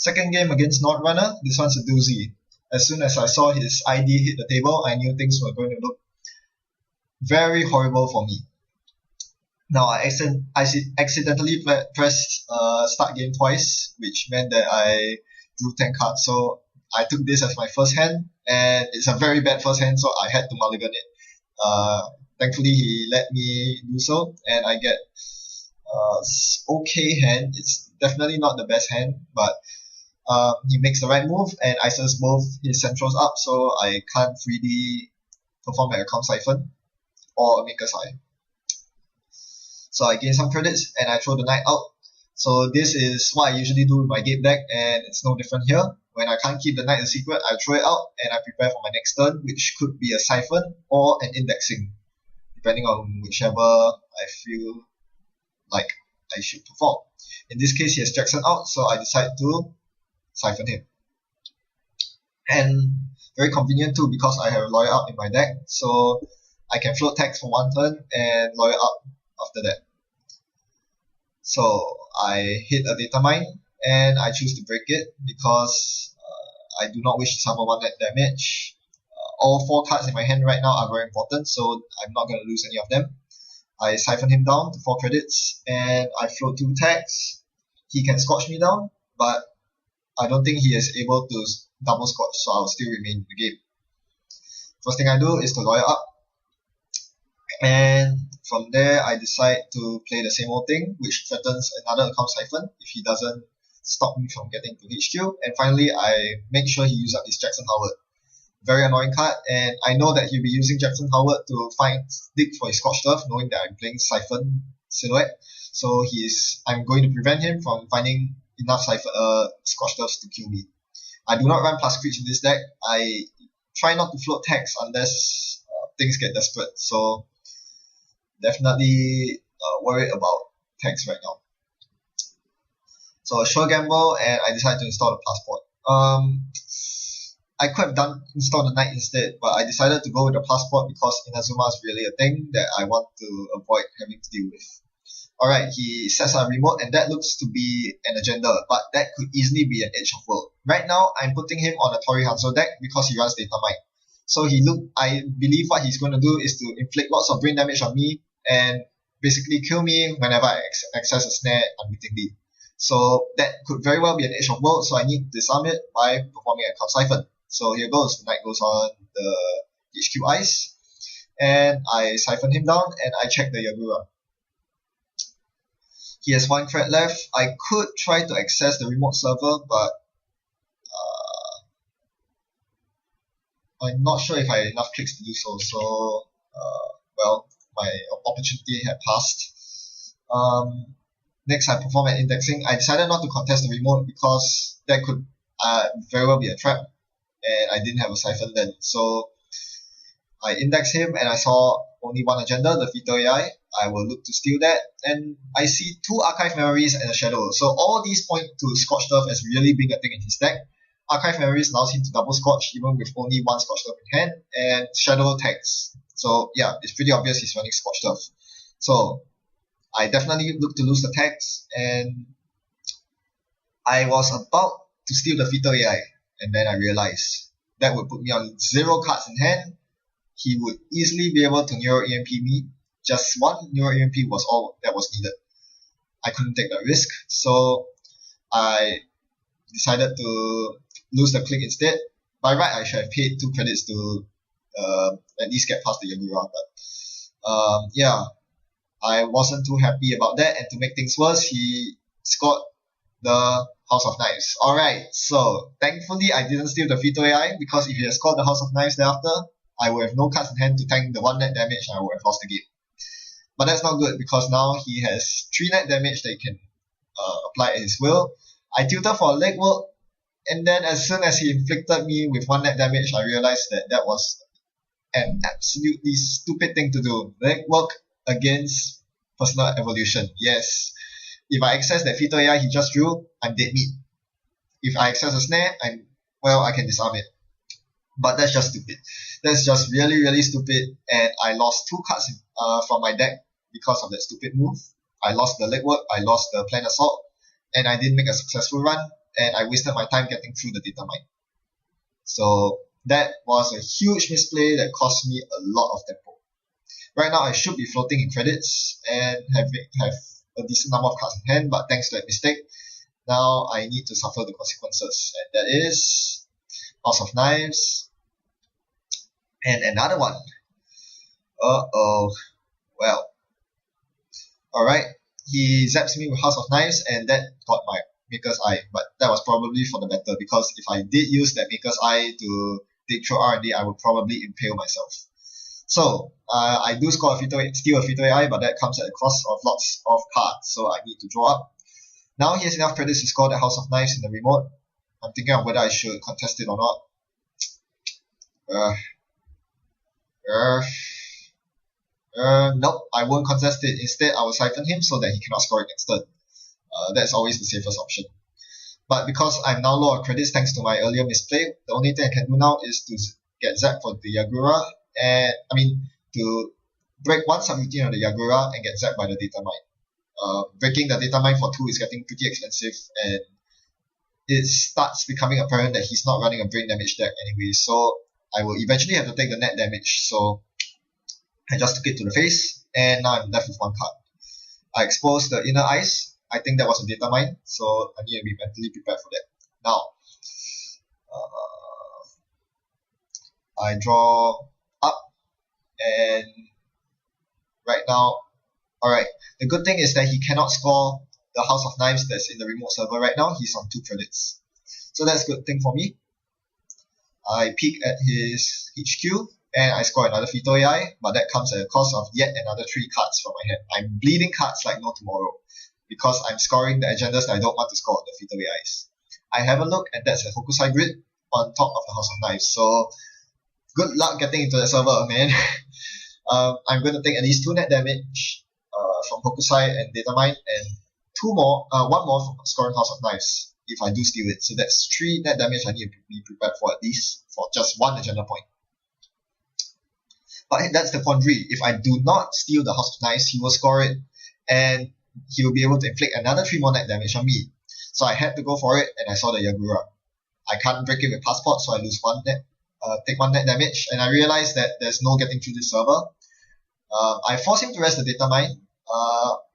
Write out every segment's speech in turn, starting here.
Second game against Nordrunner, this one's a doozy. As soon as I saw his ID hit the table, I knew things were going to look very horrible for me. Now, I accidentally pressed start game twice, which meant that I drew 10 cards. So I took this as my first hand, and it's a very bad first hand, so I had to mulligan it. Thankfully, he let me do so, and I get okay hand. It's definitely not the best hand, but he makes the right move and ices both his centrals up, so I can't freely perform like a Calm Siphon or a Maker's Eye. So I gain some credits and I throw the knight out. So this is what I usually do with my Gape deck, and it's no different here. When I can't keep the knight a secret, I throw it out and I prepare for my next turn, which could be a Siphon or an Indexing, depending on whichever I feel like I should perform. In this case, he has Jackson out, so I decide to Siphon him. And very convenient too, because I have Lawyer Up in my deck, so I can float text for one turn and Lawyer Up after that. So I hit a data mine and I choose to break it because I do not wish to suffer one net damage. All 4 cards in my hand right now are very important, so I'm not going to lose any of them. I siphon him down to 4 credits and I float 2 tags. He can scorch me down, but I don't think he is able to double scorch, so I'll still remain in the game. First thing I do is to Lawyer Up, and from there I decide to play the same old thing, which threatens another account siphon if he doesn't stop me from getting to HQ. And finally I make sure he uses up his Jackson Howard. Very annoying card, and I know that he'll be using Jackson Howard to dig for his Scorched Earth, knowing that I'm playing Siphon Silhouette. So I'm going to prevent him from finding enough Scorched Earths to kill me. I do not run plus creeps in this deck. I try not to float text unless things get desperate. So definitely worried about text right now. So a sure gamble, and I decided to install the passport. I could have installed the knight instead, but I decided to go with the passport because Inazuma is really a thing that I want to avoid having to deal with. Alright, he sets a remote, and that looks to be an agenda, but that could easily be an Edge of World. Right now, I'm putting him on a Tori Hanzo deck because he runs Data Mine. So I believe what he's going to do is to inflict lots of brain damage on me and basically kill me whenever I access a snare unwittingly. So that could very well be an Edge of World, so I need to disarm it by performing a Calm Siphon. So here goes, the knight goes on the HQ Ice, and I siphon him down and I check the Yagura. He has 1 cred left. I could try to access the remote server, but I'm not sure if I have enough clicks to do so. So, well, my opportunity had passed. Next, I perform an indexing. I decided not to contest the remote because that could very well be a trap, and I didn't have a siphon then. So I indexed him and I saw only 1 agenda, the Fetal AI. I will look to steal that, and I see 2 Archive Memories and a Shadow. So all these point to Scorched Earth as really being a thing in his deck. Archive Memories allows him to double Scorch even with only 1 Scorched Earth in hand, and Shadow tags. So yeah, it's pretty obvious he's running Scorched Earth. So I definitely look to lose the tags, and I was about to steal the Fetal AI, and then I realized that would put me on 0 cards in hand. He would easily be able to Neuro EMP me. Just 1 Neuro EMP was all that was needed. I couldn't take that risk, so I decided to lose the click instead. By right, I should have paid 2 credits to at least get past the Yagura, but yeah, I wasn't too happy about that, and to make things worse, he scored the House of Knives. Alright, so thankfully I didn't steal the Fetal AI, because if he had scored the House of Knives thereafter, I would have no cards in hand to tank the 1 net damage and I would have lost the game. But that's not good, because now he has 3 net damage that he can apply at his will. I tilted for a legwork, and then as soon as he inflicted me with 1 net damage, I realized that that was an absolutely stupid thing to do. Legwork against Personal Evolution. Yes. If I access that Fetal AI he just drew, I'm dead meat. If I access a snare, I can disarm it. But that's just stupid. That's just really, really stupid, and I lost 2 cards from my deck because of that stupid move. I lost the legwork, I lost the planned assault, and I didn't make a successful run. and I wasted my time getting through the data mine. So that was a huge misplay that cost me a lot of tempo. Right now I should be floating in credits and have a decent number of cards in hand, but thanks to that mistake, now I need to suffer the consequences, and that is House of Knives and another one. Well, alright, he zaps me with House of Knives, and that got my Maker's Eye, but that was probably for the better, because if I did use that Maker's Eye to dig through R&D, I would probably impale myself. So, I do steal a Fito AI, but that comes at the cost of lots of cards, so I need to draw up. Now he has enough credits to score the House of Knives in the remote. I'm thinking of whether I should contest it or not. Nope, I won't contest it. Instead, I will siphon him so that he cannot score it next turn. That's always the safest option. But because I'm now low on credits thanks to my earlier misplay, the only thing I can do now is to get zapped for the Yagura, and to break one subroutine of the Yagura and get zapped by the data mine. Breaking the data mine for 2 is getting pretty expensive, and it starts becoming apparent that he's not running a brain damage deck anyway, so I will eventually have to take the net damage. So I just took it to the face, and now I'm left with 1 card. I exposed the inner eyes. I think that was a data mine, so I need to be mentally prepared for that. Now, I draw up, and right now, alright, the good thing is that he cannot score the House of Knives that's in the remote server right now. He's on 2 credits. So that's a good thing for me. I peek at his HQ, and I score another Fito AI, but that comes at the cost of yet another 3 cards from my hand. I'm bleeding cards like no tomorrow, because I'm scoring the agendas that I don't want to score, the Fito AIs. I have a look, and that's a Hokusai grid on top of the House of Knives. So good luck getting into the server, man. I'm going to take at least 2 net damage from Hokusai and Data Mine, and 1 more from scoring House of Knives if I do steal it. So that's 3 net damage I need to be prepared for, at least for just 1 agenda point. But that's the quandary. If I do not steal the House of Knives, he will score it, and he will be able to inflict another 3 more net damage on me. So I had to go for it, and I saw the Yagura. I can't break it with Passport, so I lose 1 net, take 1 net damage, and I realized that there's no getting through this server. I forced him to rest the data mine,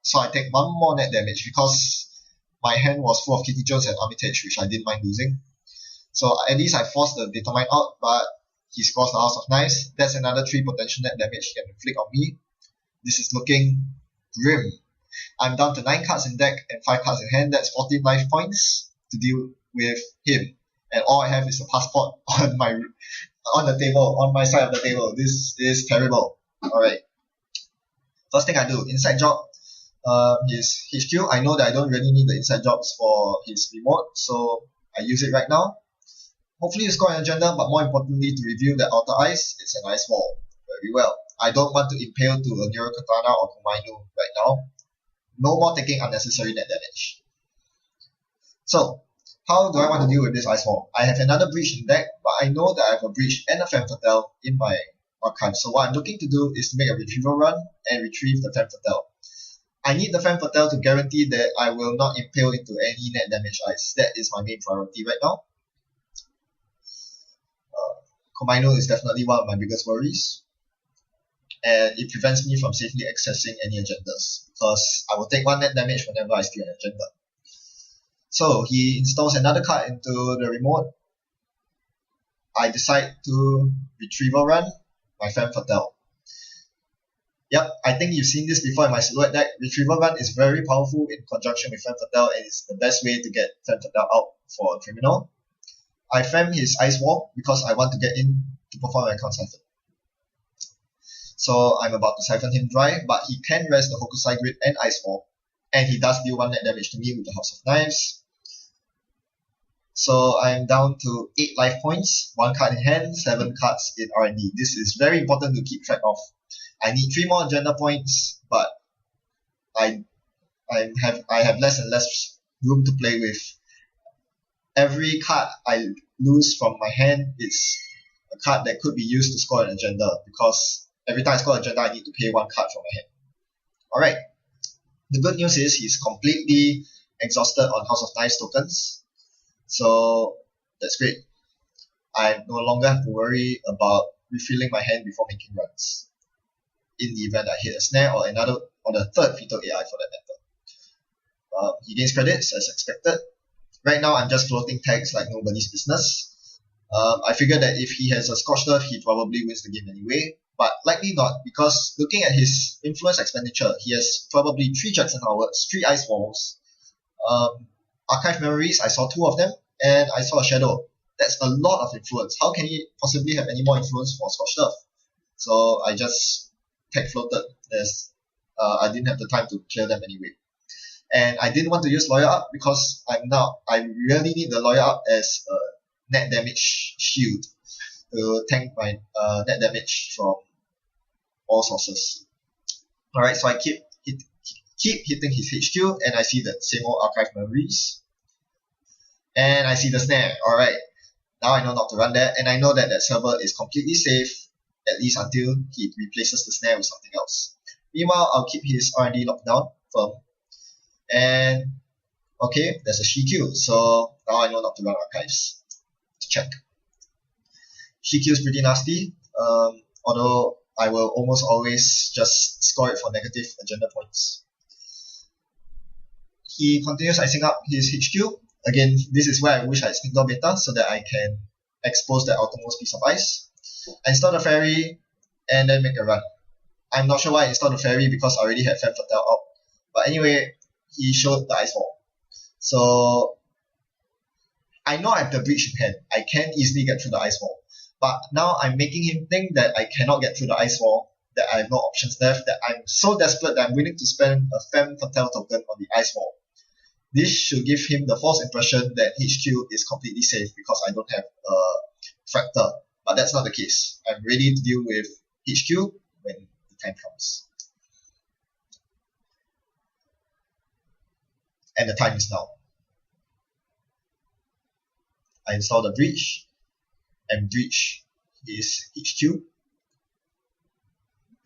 so I take 1 more net damage because my hand was full of Kitty Jones and Armitage, which I didn't mind losing. So at least I forced the data mine out, but he scores the House of Knives. That's another 3 potential net damage he can inflict on me. This is looking grim. I'm down to 9 cards in deck and 5 cards in hand. That's 14 life points to deal with him. And all I have is a Passport on the table, on my side of the table. This is terrible. Alright. First thing I do, inside job, his HQ. I know that I don't really need the inside jobs for his remote, so I use it right now. Hopefully you score an agenda, but more importantly to review the outer eyes, it's an ice wall. Very well. I don't want to impale to a Nero Katana or Kumainu right now. No more taking unnecessary net damage. So, how do I want to deal with this ice wall? I have another breach in deck, but I know that I have a breach and a Femme Fatale in my archive. So what I'm looking to do is to make a retrieval run and retrieve the Femme Fatale. I need the Femme Fatale to guarantee that I will not impale into any net damage ice. That is my main priority right now. Komainu is definitely one of my biggest worries, and it prevents me from safely accessing any agendas, because I will take 1 net damage whenever I steal an agenda. So he installs another card into the remote. I decide to retrieval run my Femme Fatale. Yep, I think you've seen this before in my silhouette deck. Retrieval run is very powerful in conjunction with Femme Fatale, and it's the best way to get Femme Fatale out for a criminal. I fem his ice wall because I want to get in to perform my count siphon. So I'm about to siphon him dry, but he can rest the Hokusai grid and ice wall, and he does deal 1 net damage to me with the House of Knives. So I'm down to 8 life points, 1 card in hand, 7 cards in R&D. This is very important to keep track of. I need 3 more agenda points, but I have less and less room to play with. Every card I lose from my hand is a card that could be used to score an agenda, because every time I score an agenda I need to pay 1 card from my hand. Alright, the good news is he's completely exhausted on House of Knives tokens. So that's great. I no longer have to worry about refilling my hand before making runs, in the event I hit a snare or the third fetal AI for that matter. He gains credits as expected. Right now I'm just floating tags like nobody's business. I figured that if he has a Scorched Earth, he probably wins the game anyway, but likely not, because looking at his influence expenditure, he has probably 3 Jackson Howards, 3 Ice Walls, Archive Memories, I saw 2 of them, and I saw a Shadow. That's a lot of influence. How can he possibly have any more influence for Scorched Earth? So I just tag floated. I didn't have the time to clear them anyway. And I didn't want to use Lawyer Up because I really need the Lawyer Up as a net damage shield to tank my net damage from all sources. Alright, so I keep hitting his HQ, and I see the same old Archive Memories. And I see the snare. Alright, now I know not to run that, and I know that that server is completely safe, at least until he replaces the snare with something else. Meanwhile, I'll keep his R&D locked down, firm. And okay, there's a CQ, so now I know not to run archives. Let's check. CQ is pretty nasty, although I will almost always just score it for negative agenda points. He continues icing up his HQ. Again, this is where I wish I had Sneak Door Beta so that I can expose that outermost piece of ice. I install the Fairy and then make a run. I'm not sure why I installed the Fairy because I already had Femme Fatale out. But anyway, he showed the Ice Wall. So I know I have the Breach in hand. I can easily get through the Ice Wall. But now I'm making him think that I cannot get through the Ice Wall, that I have no options left, that I'm so desperate that I'm willing to spend a Femme Fatale token on the Ice Wall. This should give him the false impression that HQ is completely safe because I don't have a Fractor. But that's not the case. I'm ready to deal with HQ when the time comes. And the time is now. I install the Breach, and Breach is HQ.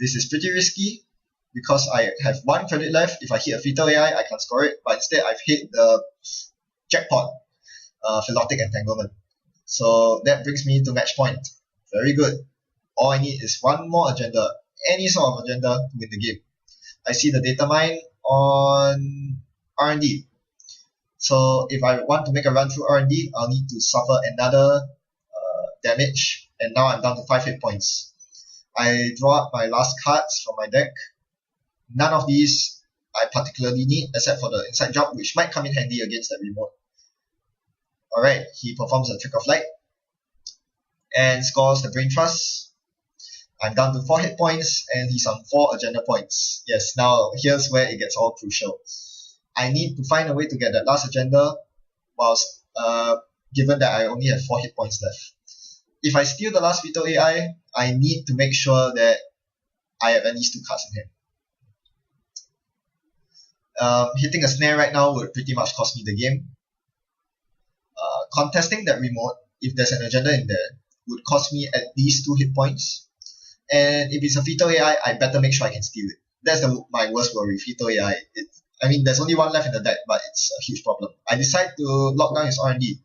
This is pretty risky because I have 1 credit left. If I hit a Fetal AI, I can't score it, but instead I've hit the jackpot, Philotic Entanglement. So that brings me to match point. Very good. All I need is 1 more agenda, any sort of agenda to win the game. I see the data mine on R&D. So if I want to make a run through R&D, I'll need to suffer another damage, and now I'm down to 5 hit points. I draw up my last cards from my deck. None of these I particularly need except for the Inside Job, which might come in handy against that remote. Alright, he performs a Trick of Light and scores the Brain Trust. I'm down to 4 hit points and he's on 4 agenda points. Yes, now here's where it gets all crucial. I need to find a way to get that last agenda whilst given that I only have 4 hit points left. If I steal the last Fetal AI, I need to make sure that I have at least 2 cards in hand. Hitting a snare right now would pretty much cost me the game. Contesting that remote, if there's an agenda in there, would cost me at least 2 hit points. And if it's a Fetal AI, I better make sure I can steal it. That's my worst worry, Fetal AI. I mean, there's only 1 left in the deck, but it's a huge problem. I decide to lock down his R&D.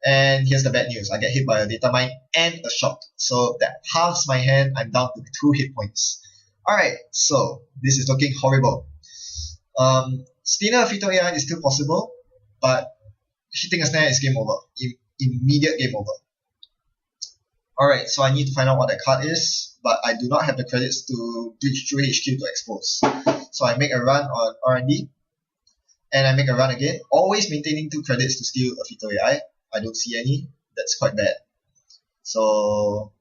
And here's the bad news. I get hit by a data mine and a shock. So that halves my hand. I'm down to 2 hit points. Alright, so this is looking horrible. Stealing a Fetal AI is still possible, but hitting a snare is game over. Immediate game over. Alright, so I need to find out what that card is, but I do not have the credits to breach through HQ to expose. So I make a run on R&D, and I make a run again, always maintaining 2 credits to steal a Fetal AI. I don't see any. That's quite bad. So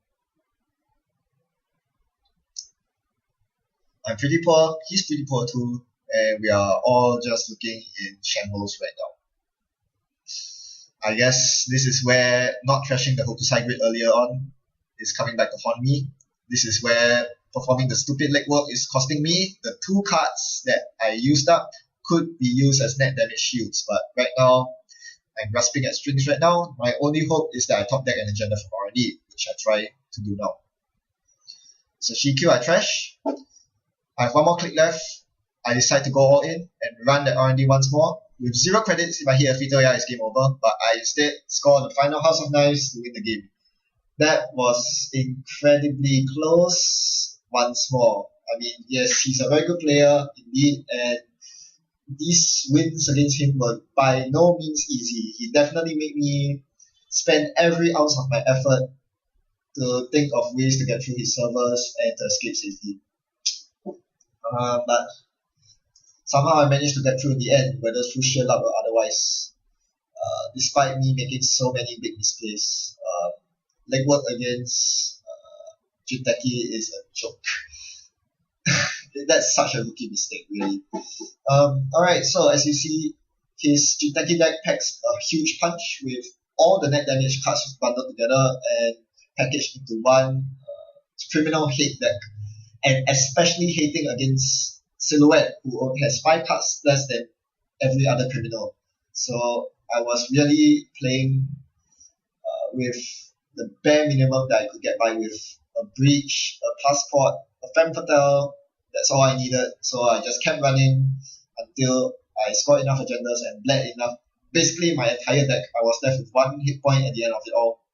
I'm pretty poor, he's pretty poor too, and we are all just looking in shambles right now. I guess this is where not trashing the Hokusai grid earlier on is coming back to haunt me. This is where performing the stupid legwork is costing me. The 2 cards that I used up could be used as net damage shields, but right now I'm grasping at strings right now. My only hope is that I top deck an agenda from R&D, which I try to do now. So CQ I trash. I have 1 more click left. I decide to go all in and run that R&D once more. with 0 credits. If I hit a fatal, yeah, it's game over. But I instead score on the final House of Knives to win the game. That was incredibly close once more. I mean, yes, he's a very good player indeed, and these wins against him were by no means easy. He definitely made me spend every ounce of my effort to think of ways to get through his servers and to escape safely. But somehow I managed to get through in the end, whether through sheer luck or otherwise, despite me making so many big misplays. Legwork against Jinteki is a joke. That's such a rookie mistake, really. Alright, so as you see, his Jinteki deck packs a huge punch with all the net damage cards bundled together and packaged into one criminal hate deck. And especially hating against Silhouette, who only has 5 cards less than every other criminal. So I was really playing with the bare minimum that I could get by with a breach, a passport, a femme fatale. That's all I needed. So I just kept running until I scored enough agendas and bled enough. Basically, my entire deck, I was left with 1 hit point at the end of it all.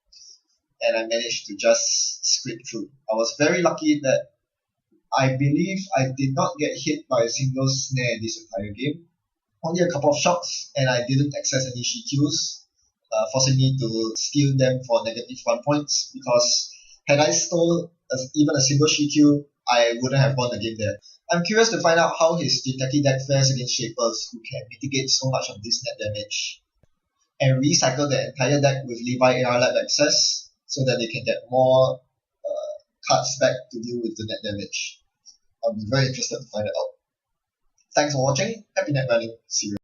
And I managed to just scrape through. I was very lucky that I believe I did not get hit by a single snare in this entire game. Only a couple of shots, and I didn't access any GQs, forcing me to steal them for negative 1 points, because had I stole even a single GQ, I wouldn't have won the game there. I'm curious to find out how his Jinteki deck fares against Shapers, who can mitigate so much of this net damage, and recycle the entire deck with Levi AR Lab access, so that they can get more cards back to deal with the net damage. I'll be very interested to find it out. Thanks for watching. Happy net running. See you.